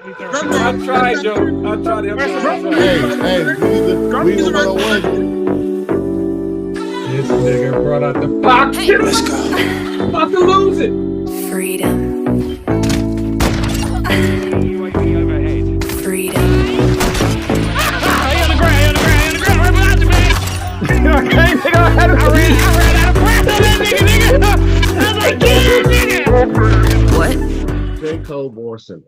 I tried, Joe. I tried to help you. Hey, we the 101. This nigga brought out the box. Hey, let's go. About to lose it. Freedom. Freedom. What? J.COLE Born Sinner.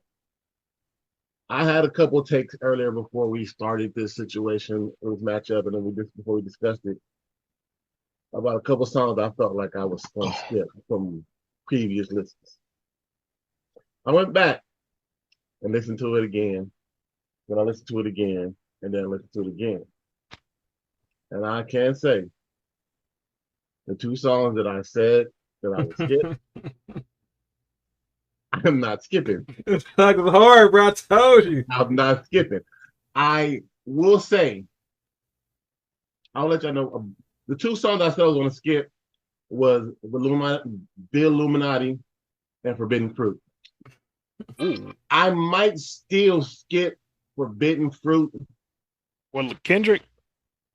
I had a couple of takes earlier before we started this situation, this matchup, and then before we discussed it, about a couple of songs I felt like I was going to skip from previous listens. I went back and listened to it again, then I listened to it again, and then I listened to it again. And I can say the two songs that I said that I would skip, I'm not skipping. It's like it's hard, bro. I told you. I'm not skipping. I will say, I'll let y'all know, the two songs I said I was going to skip was The Illuminati and Forbidden Fruit. I might still skip Forbidden Fruit. Well, Kendrick?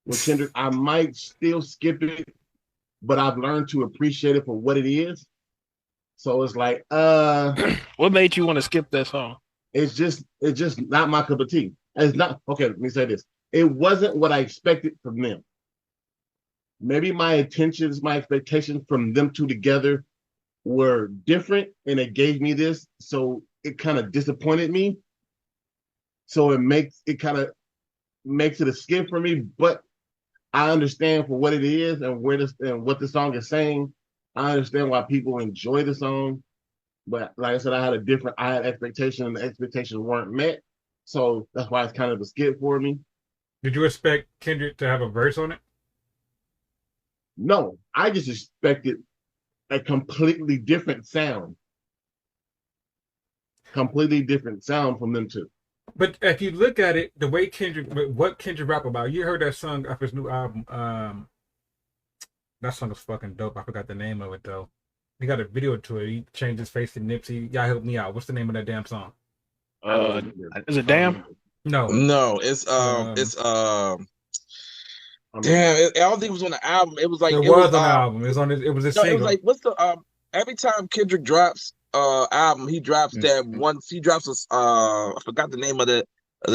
With Kendrick, I might still skip it, but I've learned to appreciate it for what it is. So it's like, what made you want to skip that song? It's just not my cup of tea. It's not, okay, let me say this. It wasn't what I expected from them. Maybe my intentions, my expectations from them two together were different, and it gave me this, so it kind of disappointed me. So it kind of makes it a skip for me, but I understand for what it is and what the song is saying. I understand why people enjoy the song, but like I said, I had expectations, and the expectations weren't met. So that's why it's kind of a skip for me. Did you expect Kendrick to have a verse on it? No, I just expected a completely different sound. Completely different sound from them two. But if you look at it, the way what Kendrick rap about, you heard that song off his new album. That song is fucking dope. I forgot the name of it though. He got a video to it. He changed his face to Nipsey. Y'all help me out. What's the name of that damn song? Is it Damn? No, it's damn. I don't think it was on the album. It was like it was on the album. It was on. It was a single. It was like what's the every time Kendrick drops album, he drops that once he drops I forgot the name of the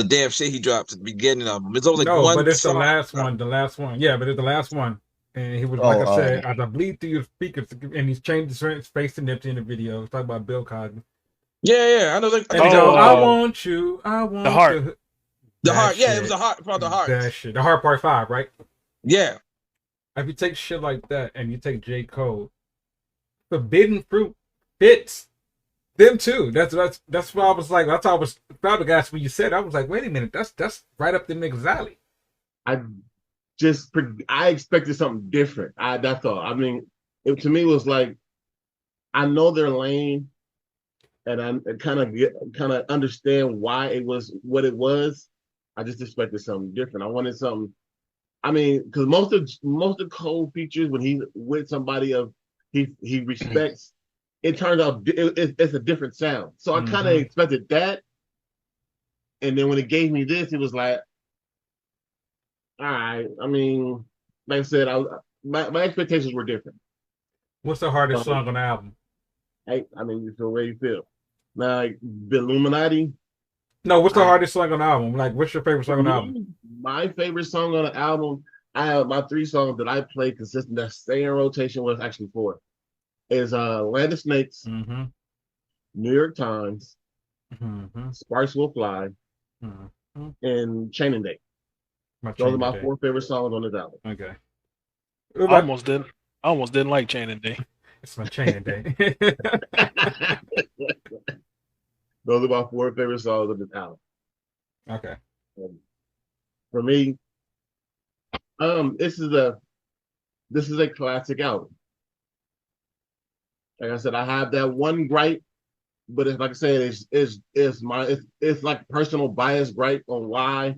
damn shit he drops at the beginning of them. It's always like one. But it's song. the last one. The last one. Yeah, but it's the last one. And he was like I said, as I bleed through your speakers, and he's changed his face to Nipsey in the video. It's talking about Bill Cosby. Yeah, I know. I want you. I want the heart. The heart. Yeah, it was the heart. Probably the heart. That shit. The heart part 5, right? Yeah. If you take shit like that and you take J. Cole, Forbidden Fruit fits them too. That's why I was like, that's why I was flabbergasted when you said it. I was like, wait a minute, that's right up the nigga's alley. I expected something different. That's all. I mean, to me it was like, I know their lane, and I kind of understand why it was what it was. I just expected something different. I wanted something. I mean, because most of Cole features when he's with somebody he respects, it turns out it's a different sound. So I kind of expected that, and then when it gave me this, it was like, all right. I mean, like I said, my expectations were different. What's the hardest song on the album? I mean, it's the way you feel. Now, like, The Illuminati. No, what's the hardest song on the album? Like, what's your favorite song on the album? My favorite song on the album, I have my 3 songs that I play consistent that stay in rotation was actually 4. Is Land of Snakes, New York Times, Sparks Will Fly, and Chain and Day. Those are my 4 favorite songs on this album. Okay. I almost didn't like Chain and Day. It's my Chain and Day. Those are my 4 favorite songs of this album. Okay. For me, this is a classic album. Like I said, I have that one gripe, but it's like I said, it's like personal bias gripe on why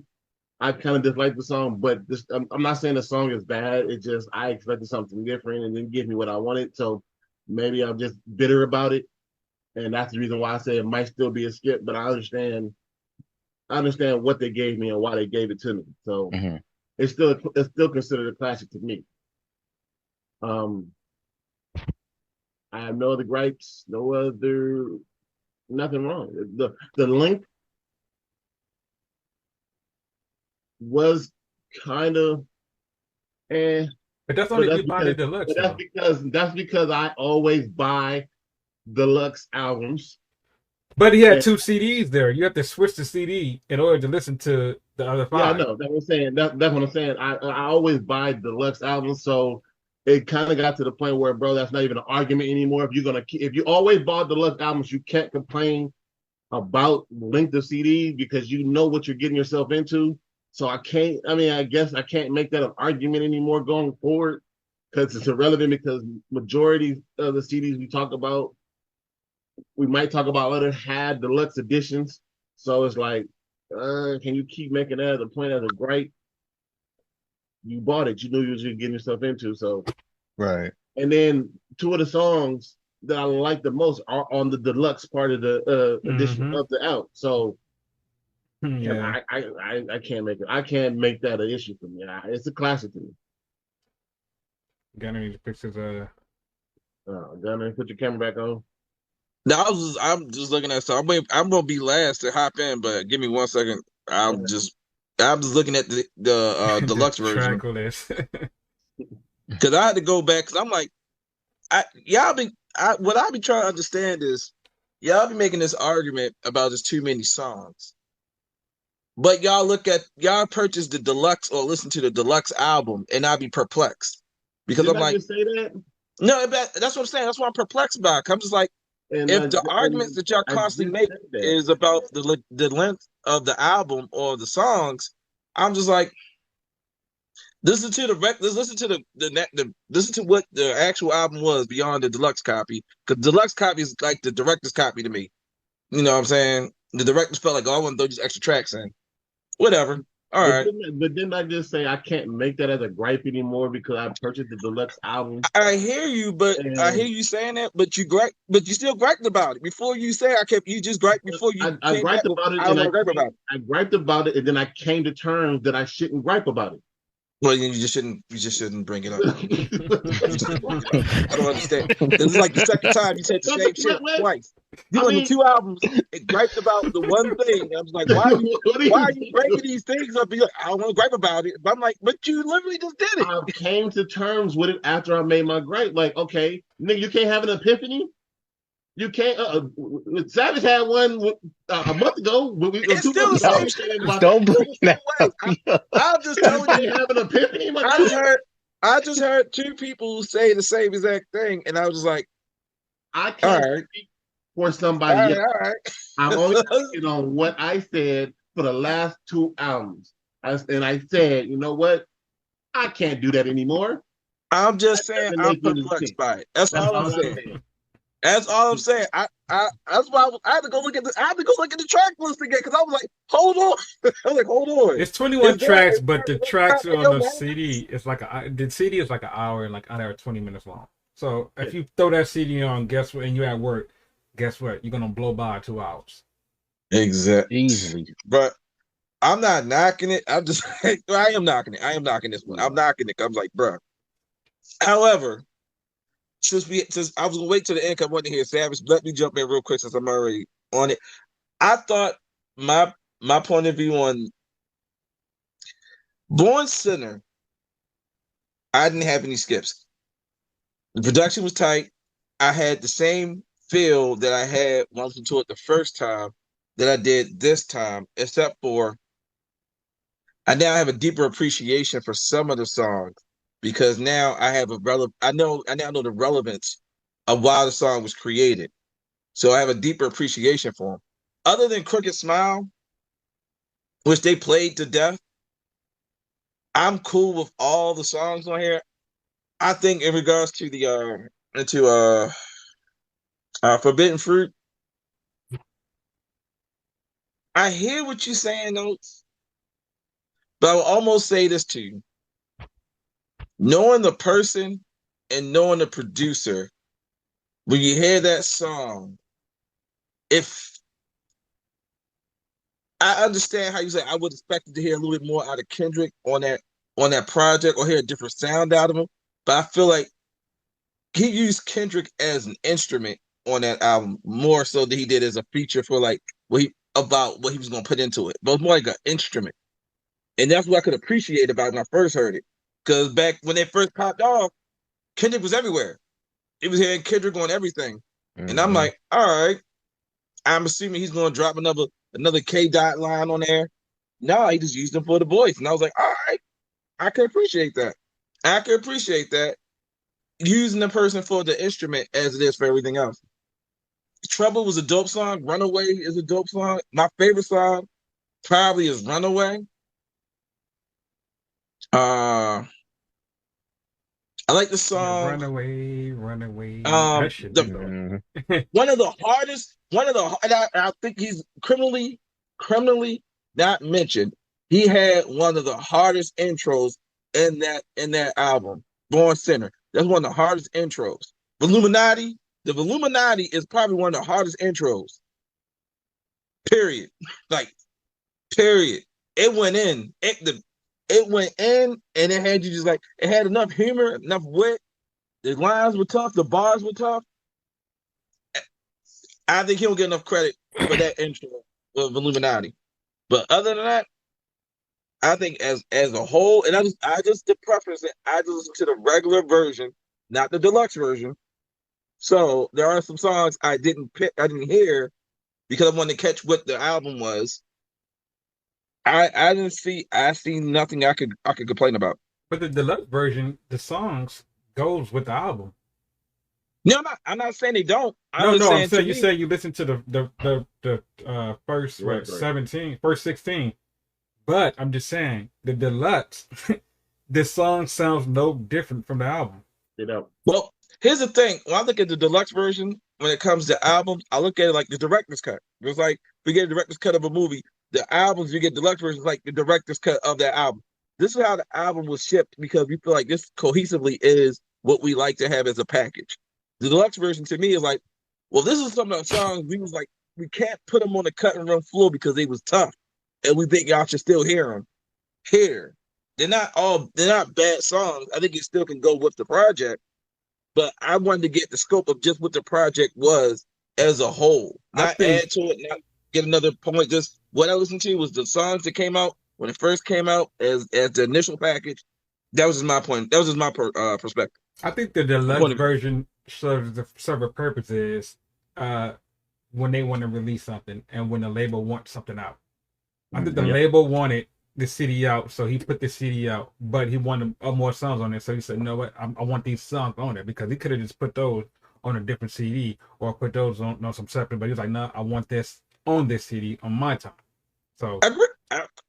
I kind of dislike the song. But I'm not saying the song is bad. It's just I expected something different and didn't give me what I wanted. So maybe I'm just bitter about it. and that's the reason why I say it might still be a skip. But I understand what they gave me and why they gave it to me. So it's still considered a classic to me. I have no other gripes, nothing wrong. The length was kind of But that's but only if you buy the deluxe. that's because I always buy deluxe albums. But he had 2 CDs there. You have to switch the CD in order to listen to the other 5. Yeah, I know. That's what I'm saying. That's what I'm saying. I always buy deluxe albums, so it kind of got to the point where, bro, that's not even an argument anymore. If you always bought deluxe albums, you can't complain about length of CD because you know what you're getting yourself into. So I guess I can't make that an argument anymore going forward because it's irrelevant because majority of the CDs we talk about, we might talk about other had deluxe editions. So it's like, can you keep making that as a point as a gripe? You bought it. You knew you was getting yourself into. So right. And then 2 of the songs that I like the most are on the deluxe part of the edition of the album. So Yeah, I can't make it. I can't make that an issue for me. It's a classic to me. Gunner needs to fix his Gunner, put your camera back on. No, I'm just looking at stuff. I'm gonna be last to hop in, but give me 1 second. I'm just looking at the deluxe version track list. because I had to go back because I'm like, what I be trying to understand is y'all be making this argument about there's too many songs, but y'all purchase the deluxe or listen to the deluxe album, and I be perplexed because Didn't I'm like, just say that? no, that's what I'm saying. That's what I'm perplexed by. I'm just like, if the arguments that y'all constantly make is about the length of the album or the songs, I'm just like, listen to what the actual album was beyond the deluxe copy, because the deluxe copy is like the director's copy to me. You know what I'm saying? The directors felt like, oh, I want to throw these extra tracks in. Whatever. All right. But didn't I just say I can't make that as a gripe anymore because I purchased the deluxe album? I hear you, but I hear you saying that, but you still griped about it. Before you say you just griped before you I griped about it. I griped about it, and then I came to terms that I shouldn't gripe about it. Well, you just shouldn't bring it up. I don't understand. This is like the second time you said the same shit twice. You listened to 2 albums and griped about the one thing. I was like, why are you breaking these things up? You're like, I don't want to gripe about it. But I'm like, but you literally just did it. I came to terms with it after I made my gripe. Like, okay, nigga, you can't have an epiphany. You can't. Savage had one a month ago. It's still the same shit. Don't bring that up. I'll just tell you, have an epiphany. I just heard 2 people say the same exact thing, and I was just like, I can't speak for somebody else. All right. I'm only speaking on what I said for the last 2 albums. I said, you know what? I can't do that anymore. I'm just saying I'm perplexed by it. That's all I'm saying. That's all I'm saying. That's why I had to go look at the track list again because I was like, hold on. I was like, hold on. It's 21 tracks, but the tracks on the CD is like the CD is like an hour and like an hour 20 minutes long. So if you throw that CD on, guess what? And you're at work, guess what? You're gonna blow by 2 hours. Exactly. Easily. But I'm not knocking it. I'm just I am knocking it. I am knocking this one. I'm knocking it. I'm like, bro. However, since I was gonna wait till the end, I wanted to hear Savage. Let me jump in real quick since I'm already on it. I thought my point of view on Born Sinner, I didn't have any skips. The production was tight. I had the same feel that I had when I listened to it the first time that I did this time, except for I now have a deeper appreciation for some of the songs because now I have I now know the relevance of why the song was created. So I have a deeper appreciation for them. Other than Crooked Smile, which they played to death, I'm cool with all the songs on here. I think in regards to the Forbidden Fruit, I hear what you're saying, Notes, but I will almost say this to you. Knowing the person and knowing the producer, when you hear that song, if I understand how you say I would expect to hear a little bit more out of Kendrick on that project or hear a different sound out of him, but I feel like he used Kendrick as an instrument on that album more so than he did as a feature for like what he was gonna put into it. But it was more like an instrument. And that's what I could appreciate about it when I first heard it. Because back when they first popped off, Kendrick was everywhere. It was hearing Kendrick on everything. And I'm like, all right, I'm assuming he's gonna drop another K dot line on there. No, he just used them for the voice. And I was like, all right, I can appreciate that. I can appreciate that. Using the person for the instrument as it is for everything else. Trouble was a dope song. Runaway is a dope song. My favorite song probably is Runaway. I like the song Runaway. That shit. One of the hardest, and I think he's criminally not mentioned. He had one of the hardest intros in that album, Born Sinner. That's one of the hardest intros. The Illuminati is probably one of the hardest intros. Period. Like, period. It went in. It went in, and it had you just like, it had enough humor, enough wit. The lines were tough. The bars were tough. I think he don't get enough credit for that intro of Illuminati. But other than that, I think as a whole, and I just to preference it, I just listen to the regular version, not the deluxe version. So there are some songs I didn't hear because I wanted to catch what the album was. I see nothing I could complain about. But the deluxe version, the songs goes with the album. No, I'm not saying they don't. I'm saying you say you listen to the first 16. But I'm just saying the deluxe, the song sounds no different from the album. You know. Well, here's the thing. When I look at the deluxe version, when it comes to albums, I look at it like the director's cut. It's like we get a director's cut of a movie. The albums you get deluxe versions like the director's cut of that album. This is how the album was shipped because we feel like this cohesively is what we like to have as a package. The deluxe version to me is like, well, this is some of the songs we was like, we can't put them on the cut and run floor because they was tough. And we think y'all should still hear them. Here. They're not bad songs. I think it still can go with the project. But I wanted to get the scope of just what the project was as a whole. Not add to it, not get another point. Just what I listened to was the songs that came out when it first came out as the initial package. That was just my point. That was just my perspective. I think the deluxe version serves a purpose is when they want to release something and when the label wants something out. I think the label wanted the CD out, so he put the CD out, but he wanted more songs on it. So he said, you know what, I want these songs on it, because he could have just put those on a different CD or put those on some separate, but he's like, no, I want this on this CD on my time. So I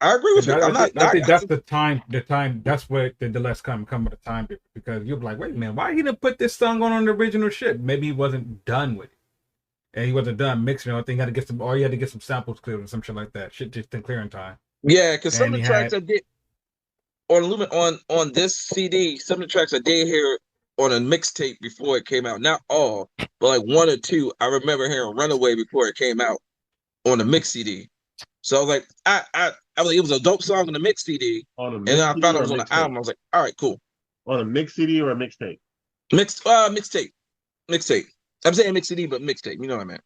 agree with you. I think that's the time. That's where the deluxe come with the time, because you'll be like, wait a minute, why he didn't put this song on the original shit? Maybe he wasn't done with it. And he wasn't done mixing. I think he had to get some samples cleared or some shit like that. Shit just didn't clear in time. Yeah, because some of the tracks I did on this CD, some of the tracks I did hear on a mixtape before it came out. Not all, but like one or two. I remember hearing "Runaway" before it came out on the mix CD. So I was like, I was like, it was a dope song on the mix CD, and then I found it was on the album. I was like, all right, cool. On a mix CD or a mixtape? Mixtape. I'm saying mix CD, but mixtape. You know what I meant.